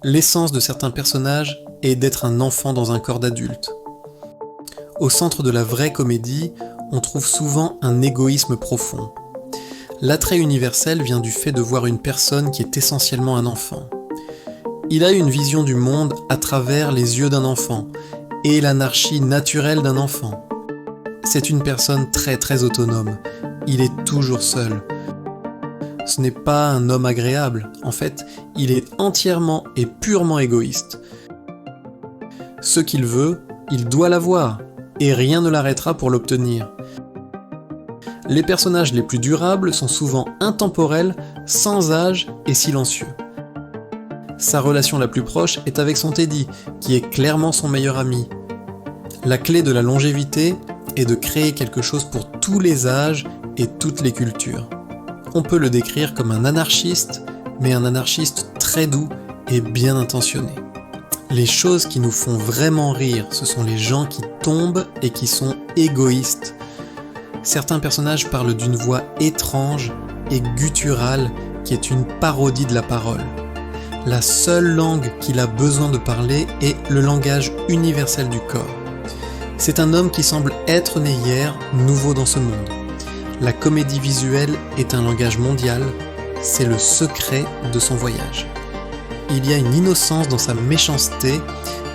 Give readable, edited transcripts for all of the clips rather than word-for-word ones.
L'essence de certains personnages est d'être un enfant dans un corps d'adulte. Au centre de la vraie comédie, on trouve souvent un égoïsme profond. L'attrait universel vient du fait de voir une personne qui est essentiellement un enfant. Il a une vision du monde à travers les yeux d'un enfant et l'anarchie naturelle d'un enfant. C'est une personne très autonome. Il est toujours seul. Ce n'est pas un homme agréable. En fait, il est entièrement et purement égoïste. Ce qu'il veut, il doit l'avoir, et rien ne l'arrêtera pour l'obtenir. Les personnages les plus durables sont souvent intemporels, sans âge et silencieux. Sa relation la plus proche est avec son Teddy, qui est clairement son meilleur ami. La clé de la longévité est de créer quelque chose pour tous les âges et toutes les cultures. On peut le décrire comme un anarchiste, mais un anarchiste très doux et bien intentionné. Les choses qui nous font vraiment rire, ce sont les gens qui tombent et qui sont égoïstes. Certains personnages parlent d'une voix étrange et gutturale qui est une parodie de la parole. La seule langue qu'il a besoin de parler est le langage universel du corps. C'est un homme qui semble être né hier, nouveau dans ce monde. La comédie visuelle est un langage mondial, c'est le secret de son voyage. Il y a une innocence dans sa méchanceté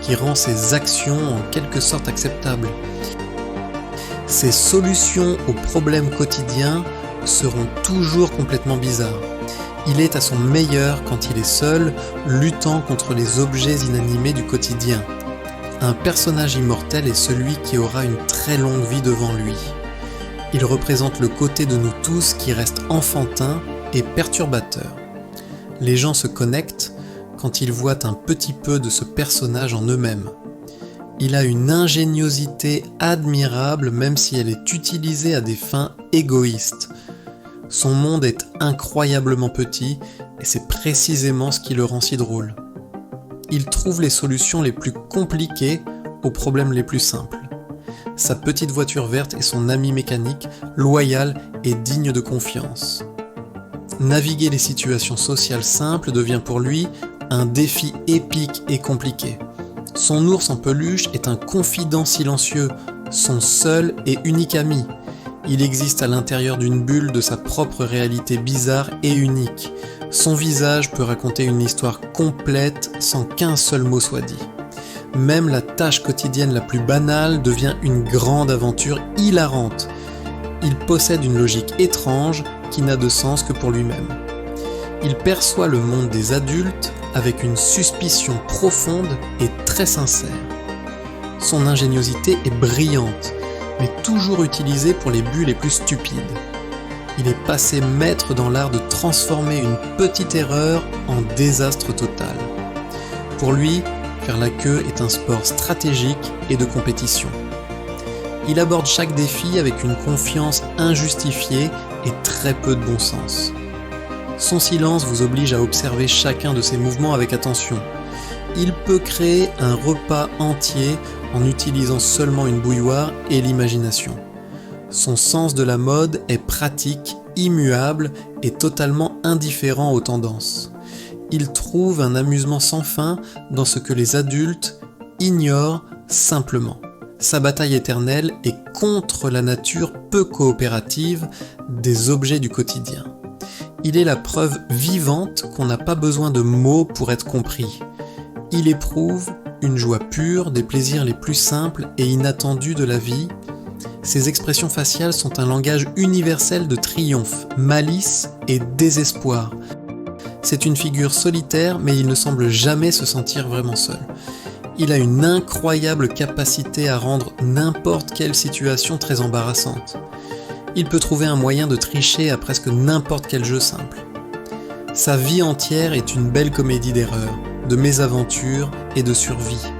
qui rend ses actions en quelque sorte acceptables. Ses solutions aux problèmes quotidiens seront toujours complètement bizarres. Il est à son meilleur quand il est seul, luttant contre les objets inanimés du quotidien. Un personnage immortel est celui qui aura une très longue vie devant lui. Il représente le côté de nous tous qui reste enfantin et perturbateur. Les gens se connectent quand ils voient un petit peu de ce personnage en eux-mêmes. Il a une ingéniosité admirable même si elle est utilisée à des fins égoïstes. Son monde est incroyablement petit et c'est précisément ce qui le rend si drôle. Il trouve les solutions les plus compliquées aux problèmes les plus simples. Sa petite voiture verte est son ami mécanique, loyal et digne de confiance. Naviguer les situations sociales simples devient pour lui un défi épique et compliqué. Son ours en peluche est un confident silencieux, son seul et unique ami. Il existe à l'intérieur d'une bulle de sa propre réalité bizarre et unique. Son visage peut raconter une histoire complète sans qu'un seul mot soit dit. Même la tâche quotidienne la plus banale devient une grande aventure hilarante. Il possède une logique étrange qui n'a de sens que pour lui-même. Il perçoit le monde des adultes avec une suspicion profonde et très sincère. Son ingéniosité est brillante, mais toujours utilisée pour les buts les plus stupides. Il est passé maître dans l'art de transformer une petite erreur en désastre total. Pour lui, faire la queue est un sport stratégique et de compétition. Il aborde chaque défi avec une confiance injustifiée et très peu de bon sens. Son silence vous oblige à observer chacun de ses mouvements avec attention. Il peut créer un repas entier en utilisant seulement une bouilloire et l'imagination. Son sens de la mode est pratique, immuable et totalement indifférent aux tendances. Il trouve un amusement sans fin dans ce que les adultes ignorent simplement. Sa bataille éternelle est contre la nature peu coopérative des objets du quotidien. Il est la preuve vivante qu'on n'a pas besoin de mots pour être compris. Il éprouve une joie pure des plaisirs les plus simples et inattendus de la vie. Ses expressions faciales sont un langage universel de triomphe, malice et désespoir. C'est une figure solitaire, mais il ne semble jamais se sentir vraiment seul. Il a une incroyable capacité à rendre n'importe quelle situation très embarrassante. Il peut trouver un moyen de tricher à presque n'importe quel jeu simple. Sa vie entière est une belle comédie d'erreurs, de mésaventures et de survie.